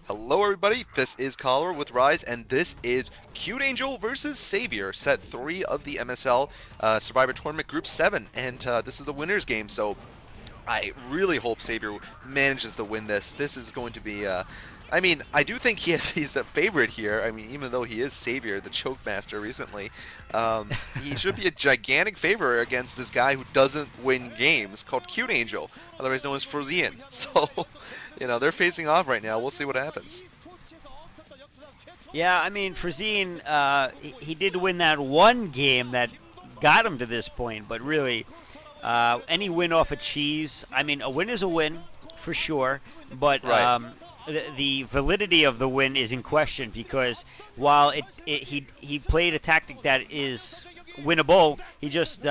Hello everybody, this is Cholera with Rise, and this is Cute Angel versus Savior, set 3 of the MSL Survivor Tournament Group 7, and this is the winner's game, so I really hope Savior manages to win this. This is going to be, I mean, I do think he's the favorite here. I mean, even though he is Savior, the choke master recently, he should be a gigantic favorite against this guy who doesn't win games called Cute Angel, otherwise known as Frozean. So, they're facing off right now. We'll see what happens. Yeah, I mean, Frozean, he did win that one game that got him to this point, but really, any win off a cheese, I mean, a win is a win, for sure, but Right. the validity of the win is in question because while he played a tactic that is winnable, he just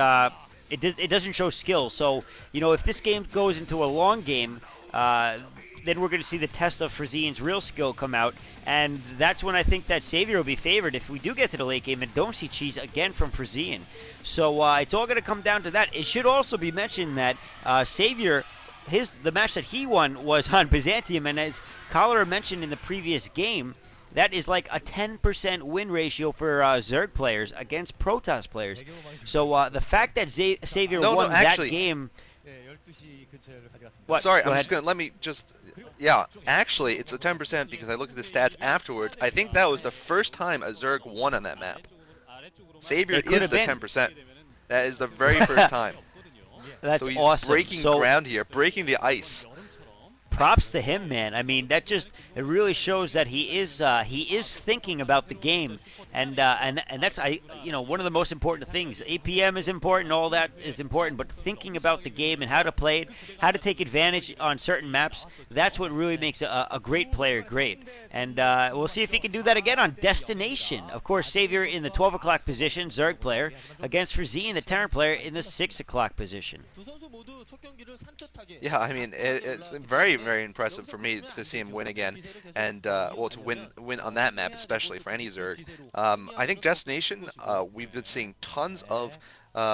it doesn't show skill. So if this game goes into a long game, then we're going to see the test of Frozean's real skill come out, and that's when I think that Savior will be favored if we do get to the late game and don't see cheese again from Frozean. So it's all going to come down to that. It should also be mentioned that Savior, the match that he won was on Byzantium, and as Cholera mentioned in the previous game, that is like a 10% win ratio for Zerg players against Protoss players. So the fact that Savior No, won actually, that game. What? sorry, Go I'm ahead. just gonna let me just. Yeah, actually, it's a 10% because I looked at the stats afterwards. I think that was the first time a Zerg won on that map. Savior It could is have the been. 10%. That is the very first time. So That's he's awesome. breaking So ground here, breaking the ice. props to him, man. I mean, it really shows that he is thinking about the game, and that's one of the most important things. APM is important, all that is important, but thinking about the game and how to play it, how to take advantage on certain maps, that's what really makes a great player great. And we'll see if he can do that again on Destination. Of course, Savior in the 12 o'clock position, Zerg player, against Frozean, the Terran player, in the 6 o'clock position. Yeah, I mean, it's very, very impressive for me to see him win again, and well, to win on that map, especially for any Zerg. I think Destination, we've been seeing tons of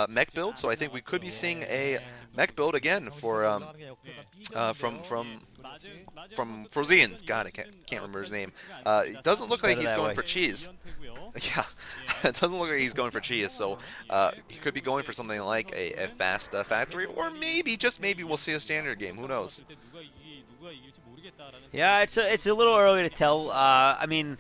mech builds, so I think we could be seeing a mech build again for from Frozean. God, I can't remember his name. It doesn't look like Better he's that going way. for cheese. Yeah, it doesn't look like he's going for cheese, so he could be going for something like a fast factory, or maybe, just maybe, we'll see a standard game. Who knows? Yeah, it's a little early to tell. I mean,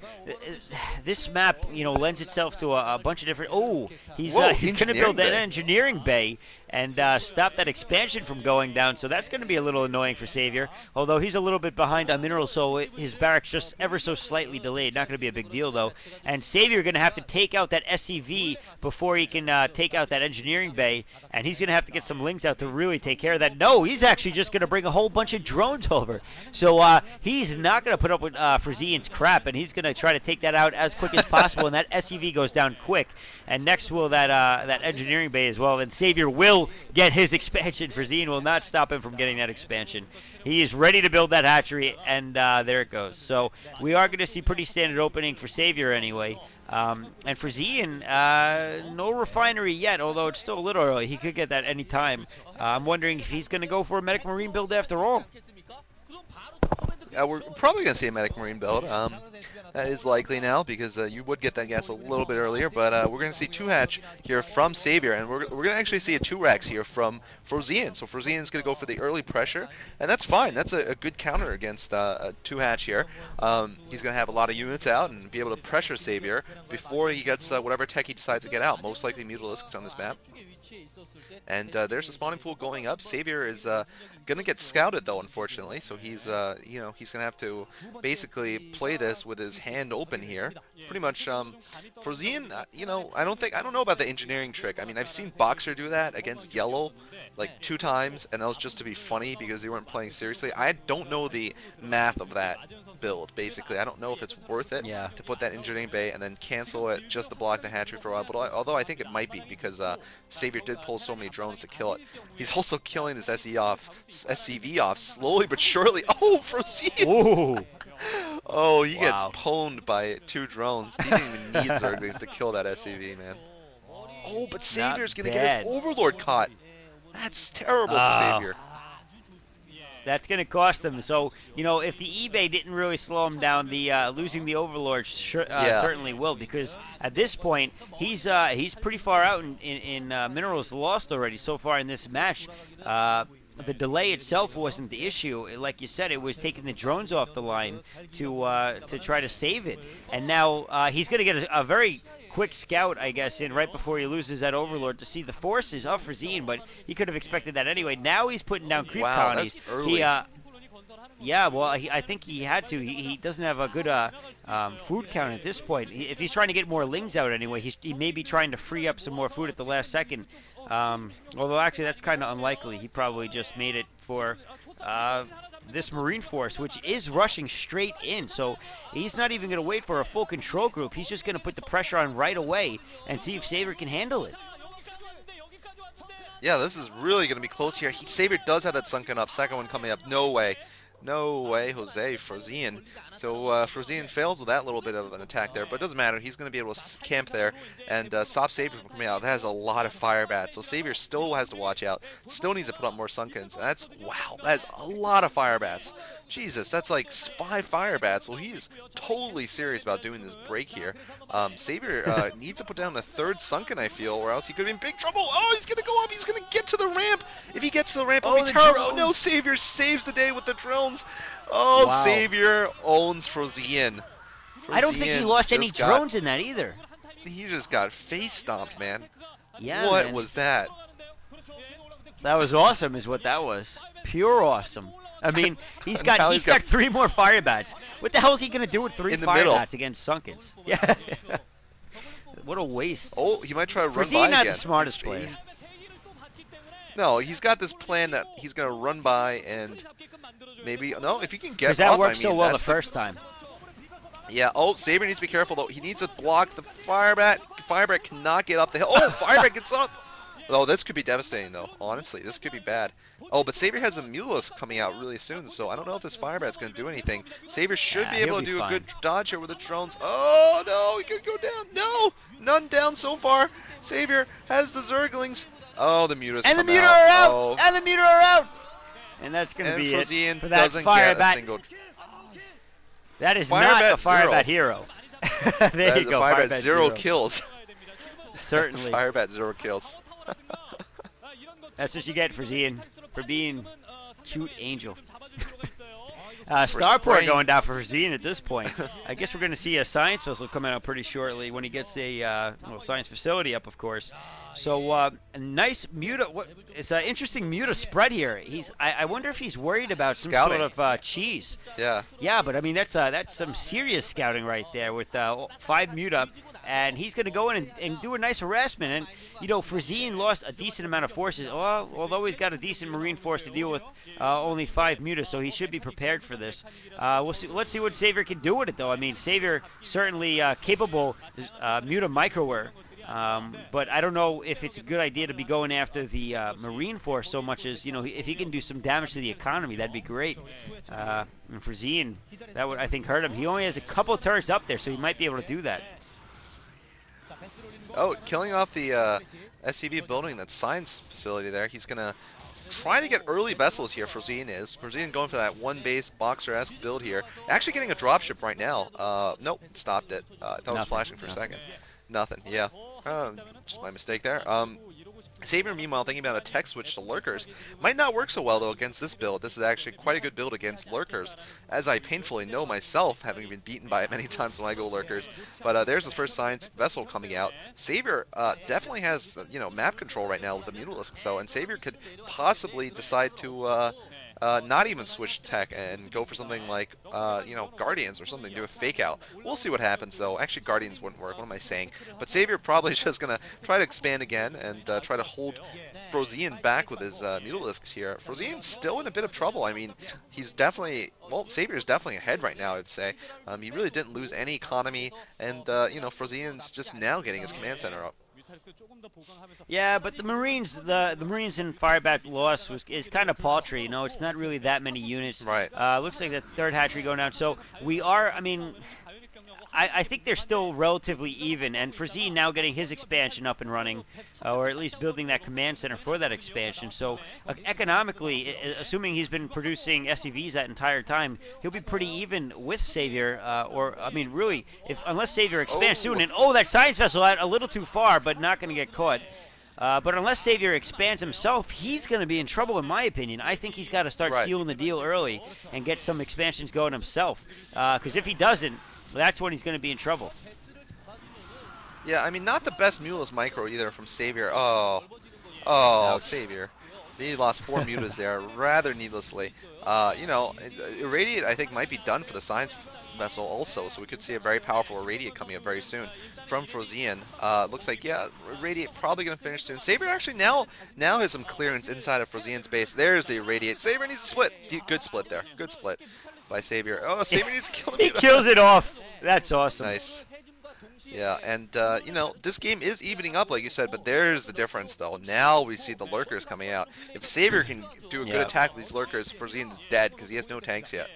this map lends itself to a bunch of different. Oh, he's Whoa, he's going to build engineering an bay. engineering bay and stop that expansion from going down. So that's going to be a little annoying for Savior. Although he's a little bit behind on minerals, so his barracks just ever so slightly delayed. Not going to be a big deal though. And Savior going to have to take out that SCV before he can take out that engineering bay, and he's going to have to get some links out to really take care of that. No, he's actually just going to bring a whole bunch of drones over. So he's not going to put up with Frozean's crap, and he's going to try to take that out as quick as possible, and that SCV goes down quick. And next will that engineering bay as well, and Savior will get his expansion. Frozean will not stop him from getting that expansion. He is ready to build that hatchery, and there it goes. So we are going to see pretty standard opening for Savior anyway. And for Zian, no refinery yet, although it's still a little early. He could get that any time. I'm wondering if he's going to go for a Medic Marine build after all. We're probably going to see a Medic Marine build. That is likely now because you would get that gas a little bit earlier, but we're going to see 2-hatch here from Savior, and we're going to actually see a 2-rax here from Frozean. So Frozean's going to go for the early pressure, and that's fine. That's a good counter against a 2-hatch here. He's going to have a lot of units out and be able to pressure Savior before he gets whatever tech he decides to get out. Most likely Mutalisks on this map. And there's the spawning pool going up. Savior is going to get scouted, though, unfortunately. So he's, he's going to have to basically play this with his hand open here. Pretty much, Frozean, I don't know about the engineering trick. I mean, I've seen Boxer do that against Yellow like 2 times, and that was just to be funny because they weren't playing seriously. I don't know the math of that build, basically. I don't know if it's worth it Yeah. to put that engineering bay and then cancel it just to block the hatchery for a while. But although I think it might be because Savior did pull so many drones to kill it. He's also killing this SCV off slowly but surely. Oh, Frozean! Ooh. Oh, he gets Wow. pwned by 2 drones. He didn't even need Zerglings to kill that SCV, man. Oh, but Not Savior's gonna get his bad. Overlord caught. That's terrible for Oh. Savior. That's going to cost him. So, if the eBay didn't really slow him down, the losing the Overlord Yeah. certainly will, because at this point he's pretty far out in minerals lost already so far in this match. The delay itself wasn't the issue. Like you said, it was taking the drones off the line to try to save it. And now he's going to get a very quick scout, I guess, in right before he loses that Overlord to see the forces of Frozean, but he could have expected that anyway. Now he's putting down creep Wow, that's colonies. He, early. yeah, well, I think he had to. He doesn't have a good food count at this point. If he's trying to get more lings out anyway, he may be trying to free up some more food at the last second. Although actually that's kind of unlikely. He probably just made it for this Marine force, which is rushing straight in. So he's not even going to wait for a full control group. He's just going to put the pressure on right away and see if Saber can handle it. Yeah, this is really going to be close here. Saber does have that sunken up. Second one coming up. No way. No way, Jose. Frozean. So Frozean fails with that little bit of an attack there, but it doesn't matter. He's going to be able to camp there and stop Saber from coming out. That has a lot of fire bats. So Saber still has to watch out. Still needs to put up more sunkens. That's, wow, that is a lot of fire bats. Jesus, that's like 5 fire bats. Well, he's totally serious about doing this break here. Saber needs to put down a 3rd sunken, I feel, or else he could be in big trouble. Oh, he's going to go up. He's going to get to the ramp. If he gets to the ramp, it'll Oh, be the terrible. Oh, no, drones. Savior saves the day with the drones. Oh, Wow. Savior owns Frozean. I don't think he lost any drones in that either. He just got face stomped, man. Yeah, What man. was that? That was awesome, is what that was. Pure awesome. I mean, he's got Now he's got 3 more fire bats. What the hell is he gonna do with 3 in the fire middle. bats against Sunkens? Yeah. What a waste. Oh, he might try to run Frozean by not again. the smartest player. No, he's got this plan that he's going to run by and maybe... No, if he can get Because that off, worked I so mean, well the that's first time. Yeah, oh, Saber needs to be careful, though. He needs to block the Firebat. Firebat cannot get up the hill. Oh, Firebat gets up! Oh, this could be devastating, though. Honestly, this could be bad. Oh, but Saber has a Mutalisk coming out really soon, so I don't know if this Firebat's going to do anything. Saber should be able to do a good dodge here with the drones. Oh, no, he could go down. No, none down so far. Saber has the Zerglings. Oh, the Mutalisk And the come Muta are out! Oh. And the Muta are out! And that's going to And be Frozean it for that doesn't fire get a bat. single... That is Fire not bat a fire zero. bat hero. There That you is a go. Firebat bat zero kills. Certainly. Firebat 0 kills. That's what you get for being cute angel. For Starport spraying. going down for Frozean at this point. I guess we're going to see a science vessel coming out pretty shortly when he gets a science facility up, of course. So a nice Muta. It's an interesting Muta spread here. I wonder if he's worried about some Scouting. sort of cheese. Yeah. Yeah, but I mean that's some serious scouting right there with 5 Muta, and he's going to go in and do a nice harassment. And Frozean lost a decent amount of forces. Well, although he's got a decent Marine force to deal with, only 5 Muta, so he should be prepared for this. We'll see. Let's see what Savior can do with it, though. I mean, Savior certainly capable Muta microer. But I don't know if it's a good idea to be going after the Marine force so much as, if he can do some damage to the economy, that'd be great. And for Zien, that would, I think, hurt him. He only has a couple turrets up there, so he might be able to do that. Oh, killing off the SCV building, that science facility there. He's going to try to get early vessels here, Frozean is. Frozean going for that one base boxer-esque build here. Actually getting a dropship right now. Nope, stopped it. I thought it was flashing for a second. Nothing, yeah. Just my mistake there. Saber, meanwhile, thinking about a tech switch to Lurkers. Might not work so well, though, against this build. This is actually quite a good build against Lurkers, as I painfully know myself, having been beaten by it many times when I go Lurkers. But there's his first science vessel coming out. Saber definitely has, map control right now with the Mutalisks, though, and Saber could possibly decide to not even switch tech and go for something like, Guardians or something, do a fake out. We'll see what happens, though. Actually, Guardians wouldn't work. What am I saying? But Savior probably just going to try to expand again and try to hold Frozean back with his Mutalisks here. Frozean's still in a bit of trouble. I mean, he's definitely, Savior's definitely ahead right now, I'd say. He really didn't lose any economy, and, Frozean's just now getting his command center up. Yeah, but the Marines, the Marines in Firebat loss is kind of paltry. It's not really that many units. Right. Looks like the third hatchery going down. So we are. I mean, I think they're still relatively even, and Frozean now getting his expansion up and running, or at least building that command center for that expansion. So economically, assuming he's been producing SEVs that entire time, he'll be pretty even with Savior. Or I mean, really, if unless Savior expands soon, Oh, and that science vessel out a little too far, but not going to get caught. But unless Savior expands himself, he's going to be in trouble, in my opinion. I think he's got to start right. sealing the deal early and get some expansions going himself. Because if he doesn't, that's when he's going to be in trouble. Yeah, I mean, not the best Mulas micro either from Savior. Oh, Ouch. Savior. He lost 4 mutas there rather needlessly. Irradiate, I think, might be done for the Science Vessel also, so we could see a very powerful Irradiate coming up very soon from Frozean. Looks like, yeah, Irradiate probably going to finish soon. Saber actually now has some clearance inside of Frozean's base. There's the Irradiate. Saber needs to split. Good split there. Good split by Savior. Oh, Saber needs to kill the He muta. kills it off. That's awesome. Nice. Yeah, and this game is evening up, like you said, but there's the difference, though. Now we see the lurkers coming out. If Savior can do a good Yeah. attack with these lurkers, Frozean's dead because he has no tanks yet.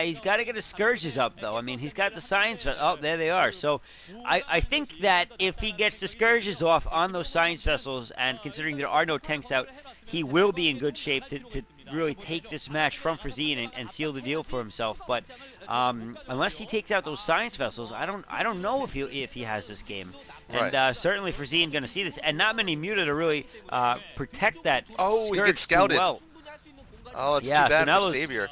He's got to get his Scourges up, though. I mean, he's got the Science Vessel. Oh, there they are. So I think that if he gets the Scourges off on those Science Vessels, and considering there are no tanks out, he will be in good shape to really take this match from Frozean and seal the deal for himself. But unless he takes out those Science Vessels, I don't know if he has this game. And Right. certainly Frozean going to see this, and not many Muta to really protect that Oh, he Scourge gets too scouted. well. Oh, it's Yeah, too so bad now for those Savior.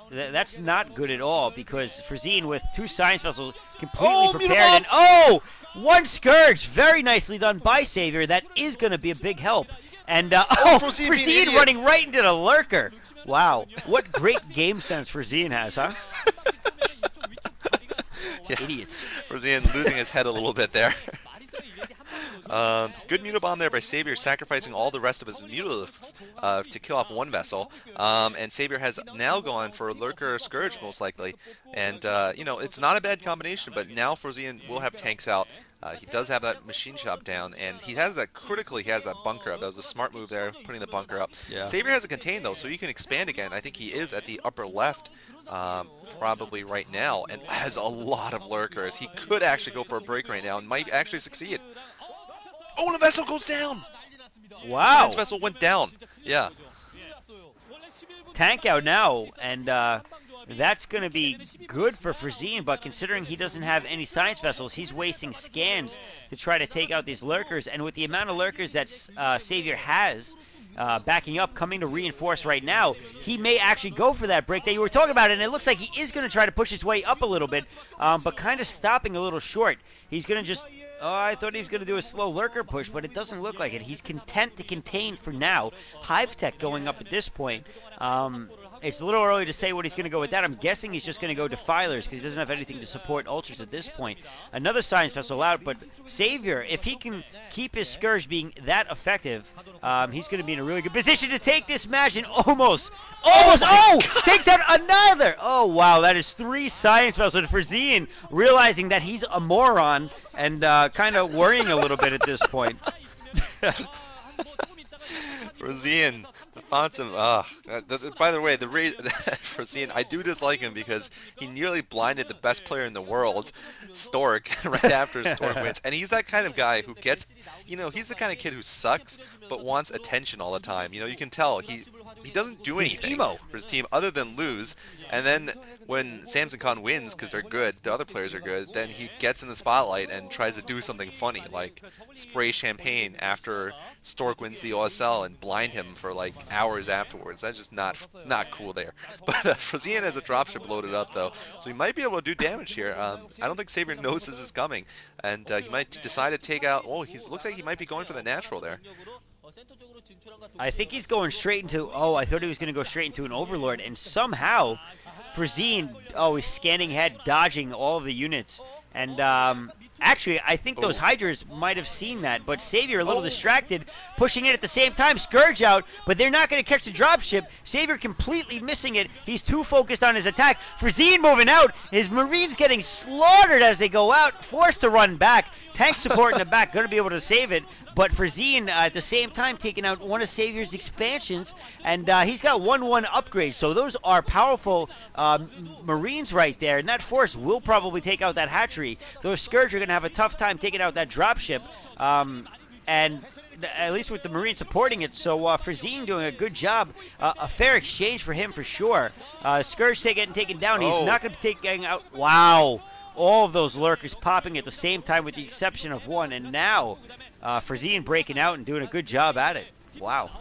That's not good at all, because Frozean with 2 Science Vessels completely Oh, prepared, Mutabomb! and one Scourge, very nicely done by Savior. That is going to be a big help. And Frozean being an Frozean idiot. running right into the lurker. Wow, what great game sense Frozean has, huh? Yeah. Idiots. Frozean losing his head a little bit there. Good Mutabomb there by Savior, sacrificing all the rest of his Mutalisks to kill off one vessel. And Savior has now gone for Lurker Scourge, most likely. And, it's not a bad combination, but now Frozean will have tanks out. He does have that machine shop down, and he has that critically. He has that bunker up. That was a smart move there, putting the bunker up. Yeah. Savior has it contained though, so he can expand again. I think he is at the upper left, probably right now, and has a lot of lurkers. He could actually go for a break right now and might actually succeed. Oh, and the vessel goes down. Wow. Science vessel went down. Yeah. Tank out now, and that's going to be good for Frozean, but considering he doesn't have any Science Vessels, he's wasting scans to try to take out these lurkers, and with the amount of lurkers that Savior has backing up, coming to reinforce right now, he may actually go for that break that you were talking about, and it looks like he is going to try to push his way up a little bit, but kind of stopping a little short. He's going to just... Oh, I thought he was going to do a slow lurker push, but it doesn't look like it. He's content to contain for now. Hive Tech going up at this point. It's a little early to say what he's going to go with that. I'm guessing he's just going to go Defilers because he doesn't have anything to support Ultras at this point. Another Science Vessel out, but Savior, if he can keep his Scourge being that effective, he's going to be in a really good position to take this match, and almost, takes out another. Oh, wow, that is 3 Science Vessels. Frozean realizing that he's a moron and kind of worrying a little bit at this point. Frozean, the thoughts of by the way, Frozean, I do dislike him because he nearly blinded the best player in the world, Stork, right after Stork wins. And he's that kind of guy who gets, he's the kind of kid who sucks but wants attention all the time. You can tell he doesn't do anything for his team other than lose. And then when Samson Khan wins because they're good, the other players are good, then he gets in the spotlight and tries to do something funny, like spray champagne after Stork wins the OSL and blind him for like hours afterwards. That's just not cool there. But Frozean has a dropship loaded up though, so he might be able to do damage here. I don't think Savior knows this is coming, and he might decide to take out. Oh, looks like he might be going for the natural there. I think he's going straight into... Oh, I thought he was going to go straight into an Overlord, and somehow Frozean, he's scanning ahead, dodging all of the units. And actually, I think those Hydras might have seen that, but Savior a little distracted, pushing it at the same time. Scourge out, but they're not going to catch the dropship. Savior completely missing it. He's too focused on his attack. Frozean moving out. His Marines getting slaughtered as they go out, forced to run back. Tank support in the back, going to be able to save it, But Frozean, at the same time, taking out one of Savior's expansions, and he's got 1-1 upgrade. So those are powerful Marines right there, and that force will probably take out that hatchery. Those Scourge are going to have a tough time taking out that dropship, and at least with the Marine supporting it. So Frozean doing a good job. A fair exchange for him for sure. Scourge getting taken down. He's not going to be taking out. Wow. All of those lurkers popping at the same time with the exception of one. And now Frozean breaking out and doing a good job at it. Wow.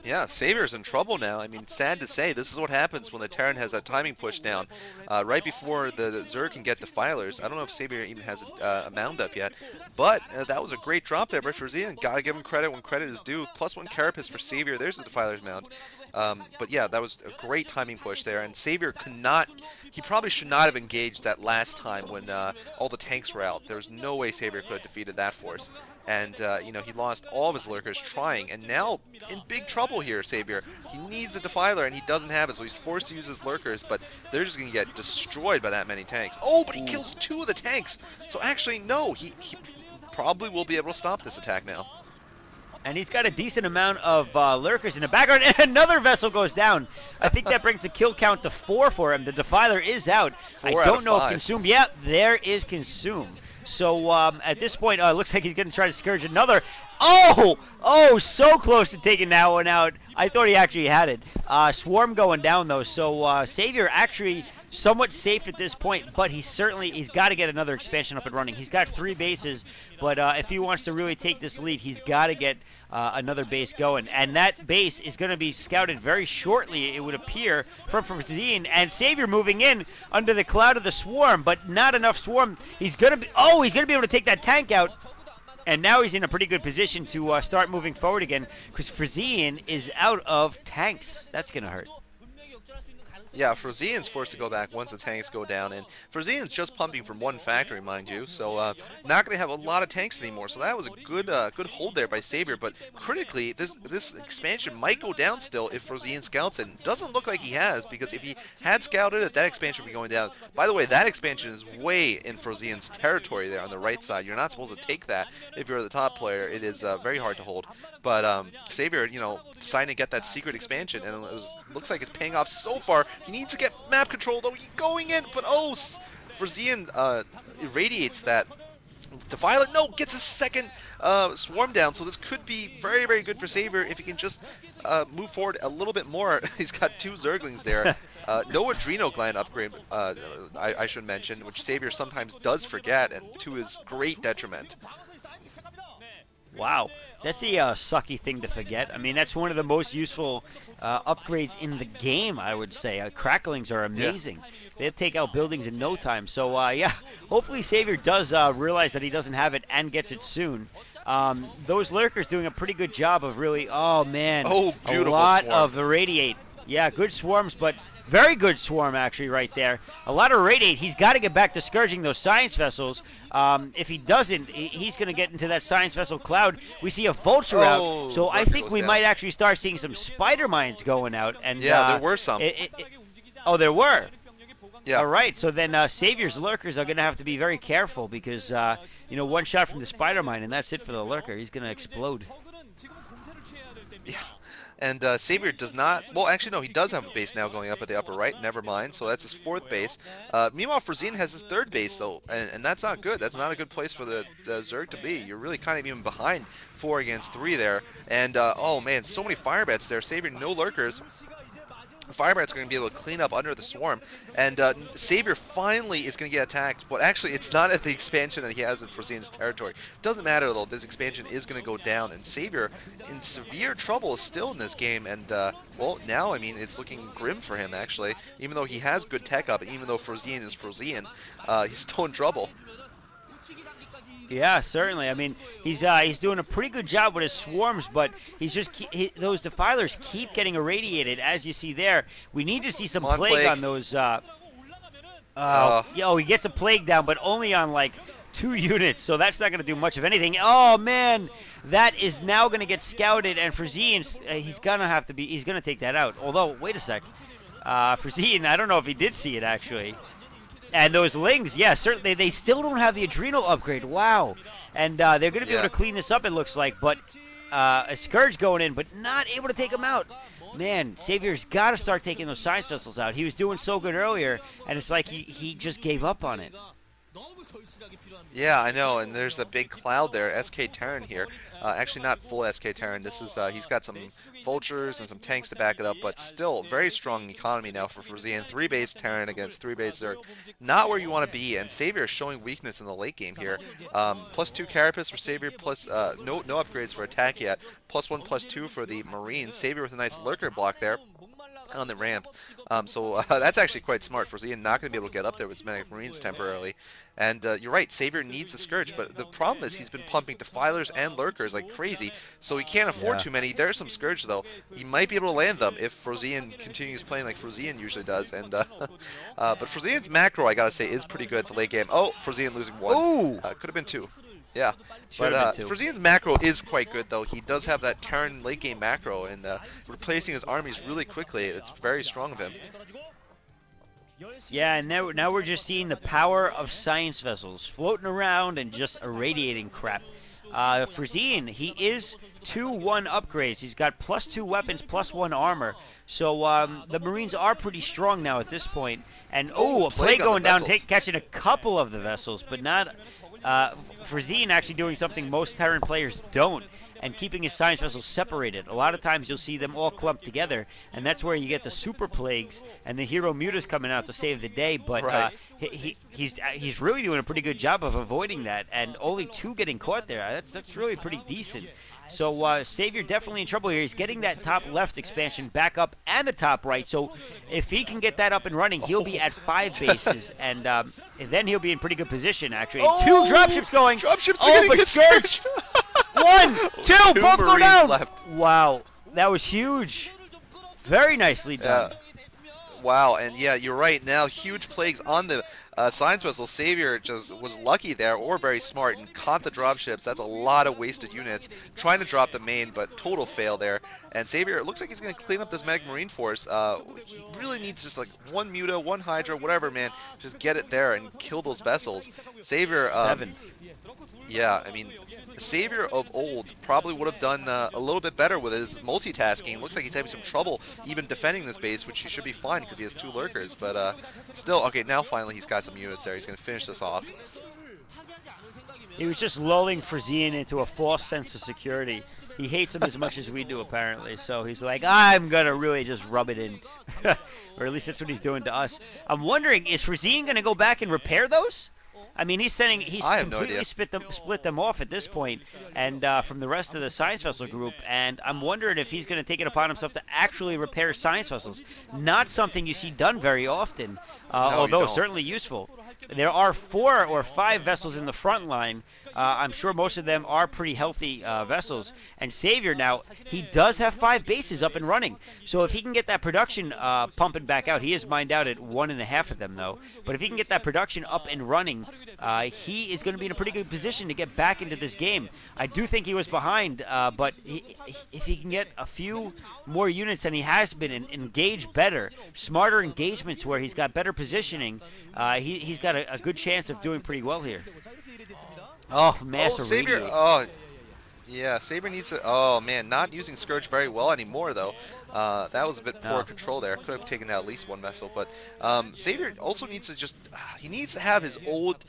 Yeah, Savior's in trouble now. I mean, sad to say, this is what happens when the Terran has a timing push down. Right before the Zerg can get Defilers. I don't know if Savior even has a mound up yet. But that was a great drop there by Frozean. Gotta give him credit when credit is due. +1 Carapace for Savior. There's the Defiler's mound. But yeah, that was a great timing push there. And Savior could not... He probably should not have engaged that last time when all the tanks were out. There was no way Savior could have defeated that force. And, you know, he lost all of his lurkers trying, and now in big trouble here, Savior. He needs a Defiler, and he doesn't have it, so he's forced to use his lurkers, but they're just going to get destroyed by that many tanks. Oh, but he kills 2 of the tanks! So actually, no, he probably will be able to stop this attack now. And he's got a decent amount of lurkers in the background, and another vessel goes down. I think that brings the kill count to 4 for him. The Defiler is out. I don't know if Consume. Yeah, there is Consume. So at this point, it looks like he's going to try to Scourge another. Oh, so close to taking that one out. I thought he actually had it. Swarm going down, though. So Savior actually somewhat safe at this point, but he's got to get another expansion up and running. He's got 3 bases, but if he wants to really take this lead, he's got to get another base going. And that base is going to be scouted very shortly, it would appear, from Frozean. And Savior moving in under the cloud of the Swarm, but not enough Swarm. He's going to be able to take that tank out. And now he's in a pretty good position to start moving forward again, because Frozean is out of tanks. That's going to hurt. Yeah, Frozean's forced to go back once the tanks go down, and Frozean's just pumping from 1 factory, mind you, so not going to have a lot of tanks anymore. So that was a good hold there by Savior, but critically, this expansion might go down still if Frozean scouts it. Doesn't look like he has, because if he had scouted it, that expansion would be going down. By the way, that expansion is way in Frozean's territory there on the right side. You're not supposed to take that if you're the top player. It is very hard to hold. But Savior, you know, deciding to get that secret expansion, and looks like it's paying off so far. He needs to get map control, though. He's going in, but Frozean irradiates that. Defiler, no, gets a second swarm down, so this could be very, very good for Savior if he can just move forward a little bit more. He's got 2 Zerglings there. No Adrenal Gland upgrade, I should mention, which Savior sometimes does forget, and to his great detriment. Wow. That's a sucky thing to forget. I mean, that's one of the most useful upgrades in the game, I would say. Cracklings are amazing. Yeah. They'll take out buildings in no time. So, yeah, hopefully Savior does realize that he doesn't have it and gets it soon. Those lurkers doing a pretty good job of really, oh, man, a lot of irradiate. Yeah, good swarms, but very good swarm, actually, right there. A lot of radiate. He's got to get back to scourging those science vessels. If he doesn't, he's going to get into that science vessel cloud. We see a vulture out, so I think we might actually start seeing some spider mines going out. And yeah, there were some. Oh, there were. Yeah. All right, so then Savior's lurkers are going to have to be very careful because, you know, one shot from the spider mine, and that's it for the lurker. He's going to explode. Yeah. And Savior does not... Well, actually, no, he does have a base now going up at the upper right. Never mind. So that's his 4th base. Meanwhile, Frozean has his 3rd base, though. And that's not good. That's not a good place for the Zerg to be. You're really kind of even behind 4 against 3 there. And, oh, man, so many fire bats there. Savior, no lurkers. Firebat's going to be able to clean up under the swarm, and Savior finally is going to get attacked, but actually it's not at the expansion that he has in Frozean's territory. Doesn't matter though, this expansion is going to go down, and Savior in severe trouble is still in this game, and well, now, I mean, it's looking grim for him actually, even though he has good tech up, even though Frozean is Frozean, he's still in trouble. Yeah, certainly. I mean, he's doing a pretty good job with his swarms, but he's just those defilers keep getting irradiated, as you see there. We need to see some plague on those. He gets a plague down, but only on like 2 units, so that's not going to do much of anything. Oh man, that is now going to get scouted, and Frozean, he's going to take that out. Although, wait a sec, Frozean, I don't know if he did see it actually. And those Lings, yeah, certainly they still don't have the adrenal upgrade. Wow. And they're going to be able Yeah. to clean this up, it looks like. But a Scourge going in, but not able to take him out. Man, Savior's got to start taking those science vessels out. He was doing so good earlier, and it's like he just gave up on it. Yeah, I know, and there's a big cloud there. SK Terran here. Actually, not full SK Terran. This is he's got some vultures and some tanks to back it up, but still very strong economy now for Frozean. 3-base Terran against 3-base Zerg. Not where you want to be, and Savior is showing weakness in the late game here. +2 Carapace for Savior, plus no upgrades for attack yet. +1/+2 for the Marines. Savior with a nice lurker block there on the ramp. That's actually quite smart for Ian not going to be able to get up there with his Manic Marines temporarily. And you're right, Savior needs a Scourge, but the problem is he's been pumping Defilers and Lurkers like crazy, so he can't afford Yeah. too many. There's some Scourge, though. He might be able to land them if Frozean continues playing like Frozean usually does. But Frozean's macro, I gotta say, is pretty good at the late game. Oh, Frozean losing one. Ooh! Could have been two. Yeah, Should but have been two. Frozean's macro is quite good, though. He does have that Terran late game macro, and replacing his armies really quickly. It's very strong of him. Yeah, and now we're just seeing the power of science vessels floating around and just irradiating crap. Frozean, he is 2-1 upgrades. He's got +2 weapons, +1 armor. So the Marines are pretty strong now at this point. And a play Plague on the going down, vessels. catching a couple of the vessels, but not Frozean actually doing something most Terran players don't, and keeping his science vessels separated. A lot of times you'll see them all clumped together, and that's where you get the super plagues and the hero mutas coming out to save the day. But Right. he's really doing a pretty good job of avoiding that, and only 2 getting caught there. That's really pretty decent. So Savior definitely in trouble here. He's getting that top left expansion back up and the top right. So if he can get that up and running, he'll be at 5 bases, and then he'll be in pretty good position actually. And 2 dropships going. Dropships are Oh, gonna but get Scourge. scourged. 1, 2, Two both go Marines down. left. Wow, that was huge. Very nicely done. Yeah. Wow, and yeah, you're right. Now, huge plagues on the science vessel. Savior just was lucky there, or very smart, and caught the dropships. That's a lot of wasted units. Trying to drop the main, but total fail there. And Savior, it looks like he's going to clean up this Medic Marine force. He really needs just like 1 Muta, 1 Hydra, whatever, man. Just get it there and kill those vessels. Savior, 7. yeah, I mean, the Savior of old probably would have done a little bit better with his multitasking. Looks like he's having some trouble even defending this base, which he should be fine because he has 2 lurkers. But still, okay, now finally he's got some units there. He's going to finish this off. He was just lulling Frozean into a false sense of security. He hates him as much as we do, apparently. So he's like, I'm going to really just rub it in. Or at least that's what he's doing to us. I'm wondering, is Frozean going to go back and repair those? I mean, he's I have no completely idea. split them off at this point, and from the rest of the science vessel group. And I'm wondering if he's going to take it upon himself to actually repair science vessels. Not something you see done very often, No, you although don't. certainly useful. There are 4 or 5 vessels in the front line. I'm sure most of them are pretty healthy vessels. And Savior now, he does have 5 bases up and running. So if he can get that production pumping back out, he is mined out at 1.5 of them though. But if he can get that production up and running, he is going to be in a pretty good position to get back into this game. I do think he was behind, but if he can get a few more units than he has been and engage better, smarter engagements where he's got better positioning, he's got a good chance of doing pretty well here. Oh, mass Savior, irradiate. yeah, Saber needs to. Oh man, not using Scourge very well anymore though. That was a bit poor No. control there. Could have taken out at least 1 vessel, but Saber also needs to just. He needs to have his old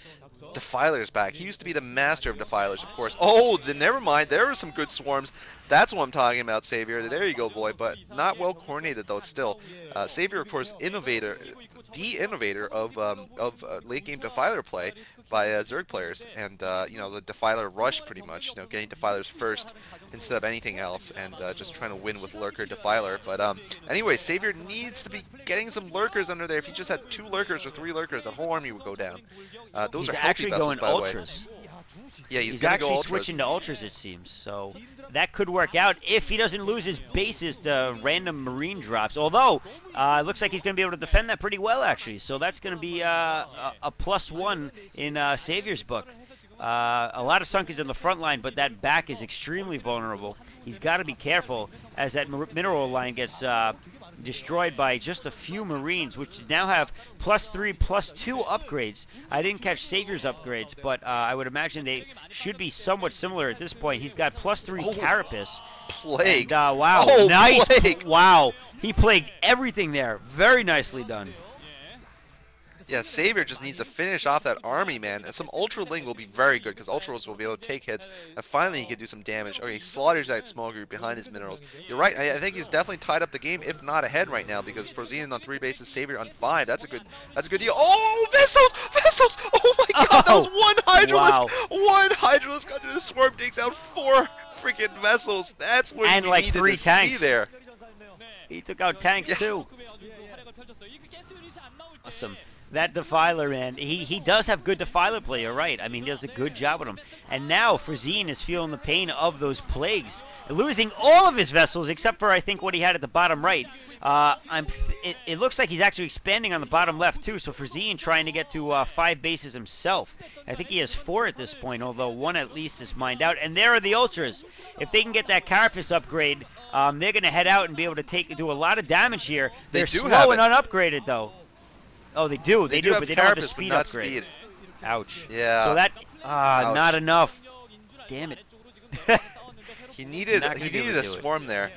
Defilers back. He used to be the master of Defilers, of course. Oh, then never mind. There were some good swarms. That's what I'm talking about, Savior. There you go, boy. But not well coordinated though. Still, Savior, of course, the innovator of late game Defiler play by Zerg players, and you know, the Defiler rush pretty much. You know, getting Defilers first instead of anything else, and just trying to win with Lurker Defiler. But anyway, Savior needs to be getting some Lurkers under there. If he just had 2 Lurkers or 3 Lurkers, that whole army would go down. Those He's are healthy actually vessels, going by the way. ultras. Yeah, he's He's gonna go actually ultras. switching to ultras, it seems. So that could work out if he doesn't lose his bases to random marine drops. Although it looks like he's going to be able to defend that pretty well, actually. So that's going to be a +1 in Savior's book. A lot of Sunkins on the front line, but that back is extremely vulnerable. He's got to be careful as that mineral line gets destroyed by just a few Marines, which now have +3, +2 upgrades. I didn't catch Savior's upgrades, but I would imagine they should be somewhat similar at this point. He's got +3 Oh, Carapace, and Plague. wow, Oh, nice, Plague. wow, he plagued everything there. Very nicely done. Yeah, Savior just needs to finish off that army, man. And some Ultra Ling will be very good because Ultra will be able to take hits. And finally, he can do some damage. Okay, he slaughters that small group behind his minerals. You're right. I think he's definitely tied up the game, if not ahead right now, because Frozean on 3 bases, Savior on 5. That's a good deal. Oh, vessels, vessels! Oh my God, that was Oh, one Hydralisk. wow. One Hydralisk under the swarm takes out 4 freaking vessels. That's what And we like needed 3 to see tanks. there. He took out tanks Yeah. too. Awesome. That Defiler, man, he does have good Defiler play, you're right. I mean, he does a good job with him. And now Frozean is feeling the pain of those plagues, losing all of his vessels except for, I think, what he had at the bottom right. It looks like he's actually expanding on the bottom left, too, so Frozean trying to get to 5 bases himself. I think he has 4 at this point, although 1 at least is mined out. And there are the Ultras. If they can get that Carapace upgrade, they're going to head out and be able to do a lot of damage here. They They're do slow have and it. unupgraded, though. Oh, they do, They do have but they don't have the Carapace, but speed not upgrade. speed. Ouch. Yeah. So that, Ouch. not enough. Damn it. He needed Not gonna he be able needed to a do it. swarm there.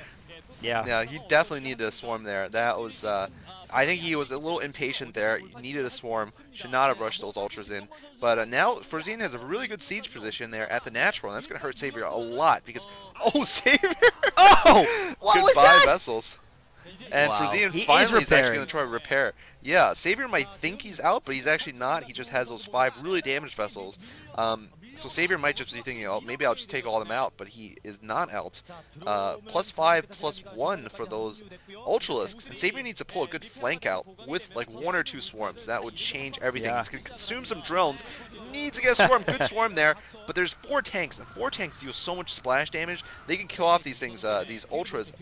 Yeah. Yeah, he definitely needed a swarm there. That was I think he was a little impatient there. He needed a swarm. Should not have rushed those ultras in. But now Frozean has a really good siege position there at the natural, and that's going to hurt Savior a lot because oh, Savior! Oh! What was Goodbye that? vessels. And Wow. Frozean He is finally is actually repairing. going to try to repair. Yeah, Savior might think he's out, but he's actually not. He just has those 5 really damaged vessels. So Savior might just be thinking, oh, maybe I'll just take all of them out, but he is not out. +5, +1 for those Ultralisks. And Savior needs to pull a good flank out with like 1 or 2 swarms. That would change everything. Yeah. He's going to consume some drones. Needs to get a swarm. Good swarm there. But there's 4 tanks, and 4 tanks deal so much splash damage. They can kill off these things, these Ultras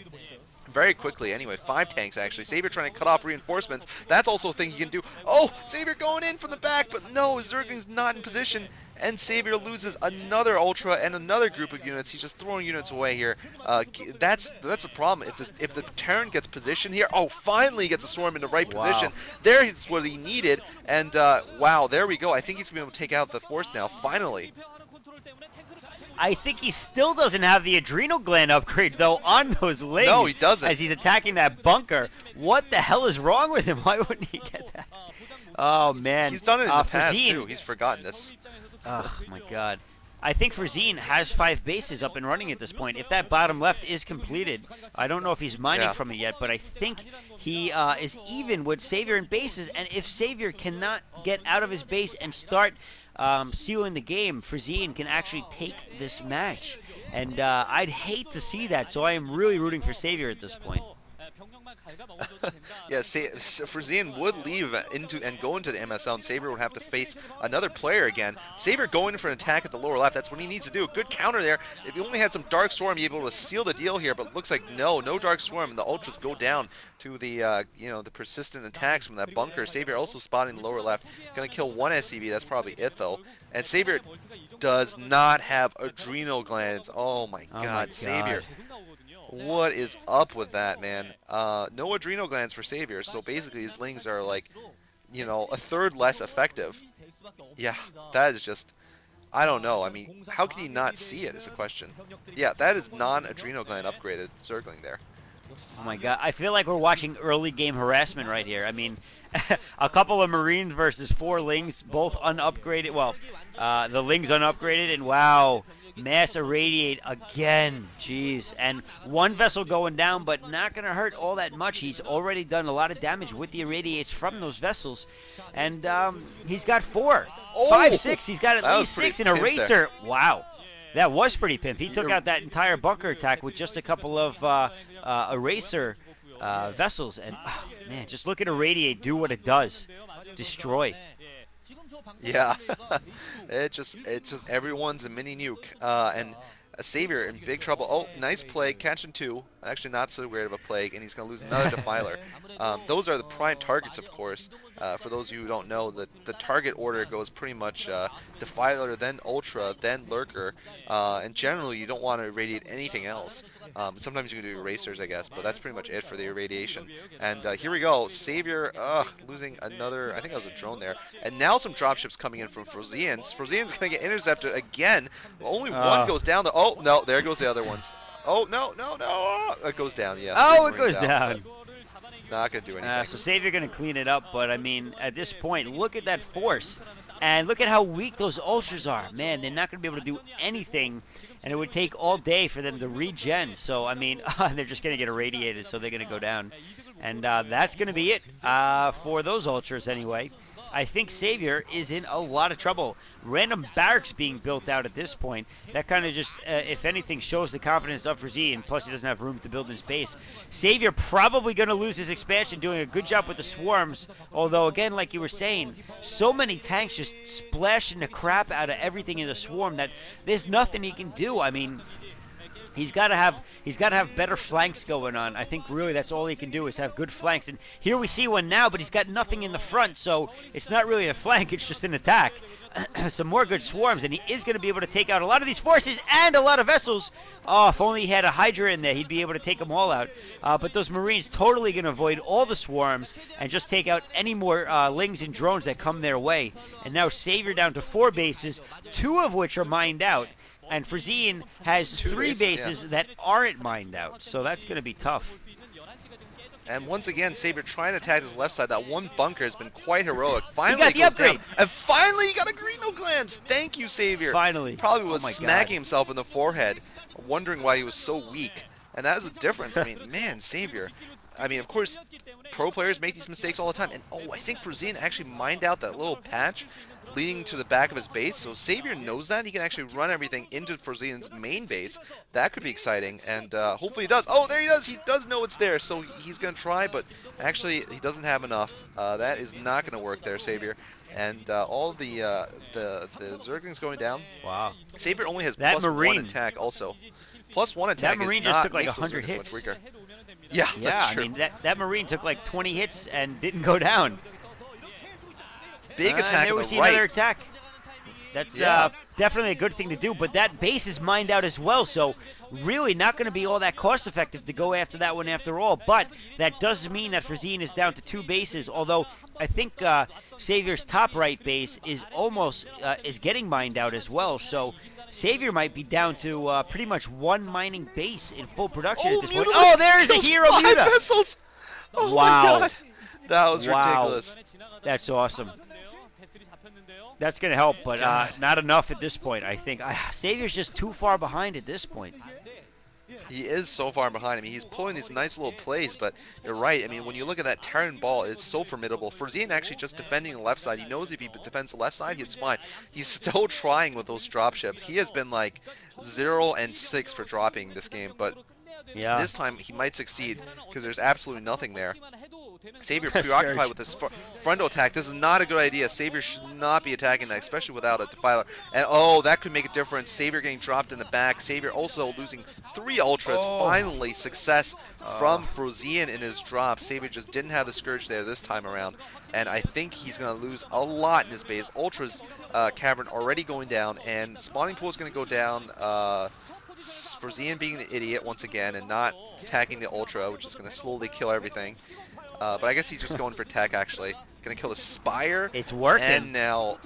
very quickly. Anyway, 5 tanks actually. Savior trying to cut off reinforcements. That's also a thing he can do. Oh, Savior going in from the back, but no, Zergling's not in position. And Savior loses another Ultra and another group of units. He's just throwing units away here. That's a problem. If the Terran gets positioned here, oh, finally gets a Swarm in the right position. There's what he needed. And wow, there we go. I think he's going to be able to take out the force now, finally. I think he still doesn't have the adrenal gland upgrade, though, on those legs. No, he doesn't. As he's attacking that bunker. What the hell is wrong with him? Why wouldn't he get that? Oh, man. He's done it in the past, Frozean, too. He's forgotten this. oh, my God. I think Frozean has 5 bases up and running at this point. If that bottom left is completed, I don't know if he's mining from it yet, but I think he is even with Savior in bases. And if Savior cannot get out of his base and start sealing the game, Frozean can actually take this match. And I'd hate to see that, so I am really rooting for Savior at this point. Yeah, Frozean would leave and go into the MSL, and Savior would have to face another player again. Savior going for an attack at the lower left. That's what he needs to do. Good counter there. If he only had some Dark Swarm, he'd be able to seal the deal here, but looks like no Dark Swarm, and the Ultras go down to the the persistent attacks from that bunker. Savior also spotting the lower left. Gonna kill 1 SCV. That's probably it though. And Savior does not have adrenal glands. Oh my God, Savior. What is up with that, man? No adrenal glands for Savior, so basically his lings are like, a third less effective. Yeah, that is just, I don't know. I mean, how can he not see it is a question. Yeah, that is non-adrenal gland upgraded circling there. Oh my God, I feel like we're watching early game harassment right here. I mean, a couple of Marines versus 4 Lings, both unupgraded. Well, the Lings unupgraded, and wow, mass irradiate again. Jeez, and 1 vessel going down, but not going to hurt all that much. He's already done a lot of damage with the irradiates from those vessels, and he's got 4, 5, 6. He's got at least 6 in Eraser. Wow. That was pretty pimp. He took out that entire bunker attack with just a couple of Eraser vessels. And, oh, man, just look at Irradiate do what it does. Destroy. Yeah, it's just everyone's a mini nuke. And a Savior in big trouble. Oh, nice plague, catching two. Actually, not so great of a plague, and he's going to lose another Defiler. Those are the prime targets, of course. For those of you who don't know, the target order goes pretty much Defiler, then Ultra, then Lurker, and generally you don't want to irradiate anything else. Sometimes you can do erasers, I guess, but that's pretty much it for the irradiation. And here we go, Savior, losing another, I think that was a drone there. And now some dropships coming in from Frozeans. Frozean's going to get intercepted again. Only one goes down. Oh, no, there goes the other ones. Oh, no, no, no. Oh, it goes down, yeah. Oh, it goes down. Not going to do anything. So Savior going to clean it up, but I mean, at this point, look at that force. And look at how weak those Ultras are. Man, they're not going to be able to do anything, and it would take all day for them to regen. So, I mean, they're just going to get irradiated, so they're going to go down. And that's going to be it for those Ultras anyway. I think Savior is in a lot of trouble. Random barracks being built out at this point. That kind of just, if anything, shows the confidence of Frozean. Plus, he doesn't have room to build his base. Savior probably going to lose his expansion, doing a good job with the swarms. Although, again, like you were saying, so many tanks just splashing the crap out of everything in the swarm that there's nothing he can do. I mean, he's got to have better flanks going on. I think really that's all he can do is have good flanks. And here we see one now, but he's got nothing in the front, so it's not really a flank, it's just an attack. Some more good swarms, and he is going to be able to take out a lot of these forces and a lot of vessels. Oh, if only he had a Hydra in there, he'd be able to take them all out. But those Marines totally going to avoid all the swarms and just take out any more Lings and drones that come their way. And now Savior down to 4 bases, 2 of which are mined out. And Frozean has 3 bases that aren't mined out, so that's going to be tough. And once again, Savior trying to attack his left side. That one bunker has been quite heroic. Finally, he got the upgrade. Down. And finally, he got a Greeno Glance. Thank you, Savior. Finally. Probably was smacking himself in the forehead, wondering why he was so weak. And that is a difference. I mean, man, Savior. I mean, of course, pro players make these mistakes all the time. And, oh, I think Frozean actually mined out that little patch leading to the back of his base. So Savior knows that. He can actually run everything into Frozean's main base. That could be exciting, and hopefully he does. Oh, there he does. He does know it's there, so he's going to try, but actually he doesn't have enough. That is not going to work there, Savior. And all the Zerglings going down. Wow. Savior only has that plus Marine. 1 attack also. Plus 1 attack that Marine is just not, took like makes 100 hits. Yeah, that's true. I mean, that Marine took like 20 hits and didn't go down. Big attack there on we the see right. another attack. That's definitely a good thing to do, but that base is mined out as well, so really not going to be all that cost effective to go after that one after all. But that does mean that Frozean is down to 2 bases, although I think Savior's top right base is almost is getting mined out as well, so Savior might be down to pretty much 1 mining base in full production at this point. Oh, there's a hero Muta! Vessels. Oh wow. My God. That was ridiculous. That's awesome. That's going to help, but not enough at this point, I think. Savior's just too far behind at this point. He is so far behind. I mean, he's pulling these nice little plays, but you're right. I mean, when you look at that Terran ball, it's so formidable. Frozean actually just defending the left side. He knows if he defends the left side, he's fine. He's still trying with those dropships. He has been like 0 and 6 for dropping this game, but this time he might succeed because there's absolutely nothing there. Savior preoccupied with this frontal attack. This is not a good idea. Savior should not be attacking that, especially without a Defiler. And oh, that could make a difference. Savior getting dropped in the back. Savior also losing 3 Ultras. Finally, success from Frozean in his drop. Savior just didn't have the Scourge there this time around. And I think he's going to lose a lot in his base. Ultras Cavern already going down, and Spawning Pool is going to go down. Frozean being an idiot once again and not attacking the Ultra, which is going to slowly kill everything. But I guess he's just going for tech, actually. Going to kill the Spire. It's working. And now,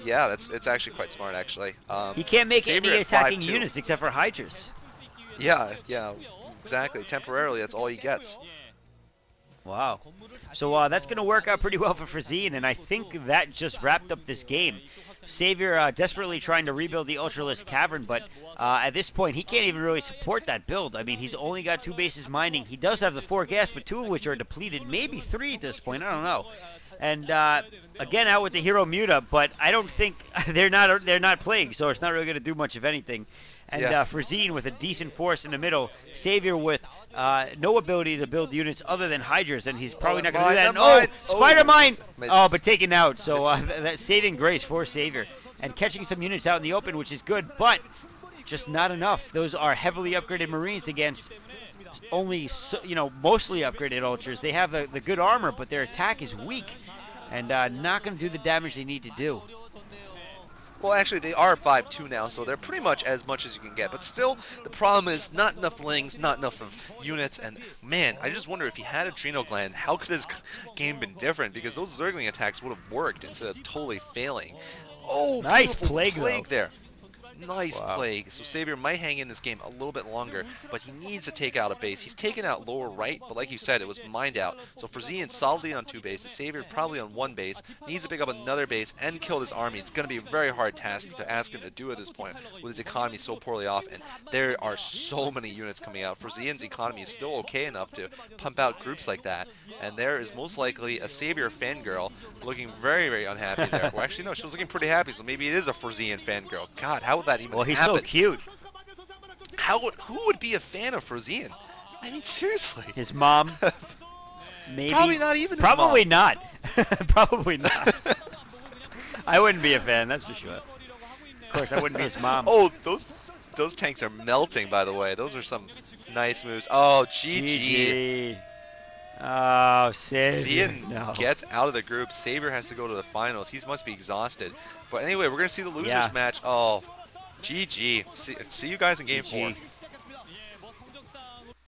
yeah, it's actually quite smart, actually. He can't make Savior any attacking 5-2. units except for Hydras. Yeah, exactly. Temporarily, that's all he gets. Wow. So that's going to work out pretty well for Frozean, and I think that just wrapped up this game. Savior desperately trying to rebuild the Ultralisk Cavern, but at this point, he can't even really support that build. I mean, he's only got 2 bases mining. He does have the 4 gas, but 2 of which are depleted, maybe 3 at this point. I don't know. And again, out with the hero Muta, but I don't think they're not plagued, so it's not really going to do much of anything. And Frozean with a decent force in the middle. Savior with no ability to build units other than Hydras, and he's probably not going to do that. And, Spider Mine! Oh, but taken out. So that saving grace for Savior. And catching some units out in the open, which is good. But just not enough. Those are heavily upgraded Marines against only, mostly upgraded Ultras. They have the good armor, but their attack is weak and not going to do the damage they need to do. Well, actually, they are 5-2 now, so they're pretty much as you can get. But still, the problem is not enough lings, not enough of units, and man, I just wonder if he had Adrenal Gland, how could his game been different? Because those Zergling attacks would have worked instead of totally failing. Oh, Nice beautiful plague, though. plague there. Nice Wow. plague. So Savior might hang in this game a little bit longer, but he needs to take out a base. He's taken out lower right, but like you said, it was mined out. So Frozean solidly on 2 bases, Savior probably on 1 base, needs to pick up another base and kill this army. It's going to be a very hard task to ask him to do at this point with his economy so poorly off, and there are so many units coming out. Frozean's economy is still okay enough to pump out groups like that, and there is most likely a Savior fangirl looking very, very unhappy there. Well, actually, no, she was looking pretty happy, so maybe it is a Frozean fangirl. God, how would that even Well, he's so happen? cute. Who would be a fan of Frozean? I mean, seriously. His mom, maybe. Probably not even his mom. Probably not. Probably not. I wouldn't be a fan, that's for sure. Of course, I wouldn't be his mom. Oh, those tanks are melting, by the way. Those are some nice moves. Oh, GG. GG. Oh, Savior. Zian No. gets out of the group. Savior has to go to the finals. He must be exhausted. But anyway, we're going to see the losers Yeah. match. Oh, GG. See you guys in game 4. GG.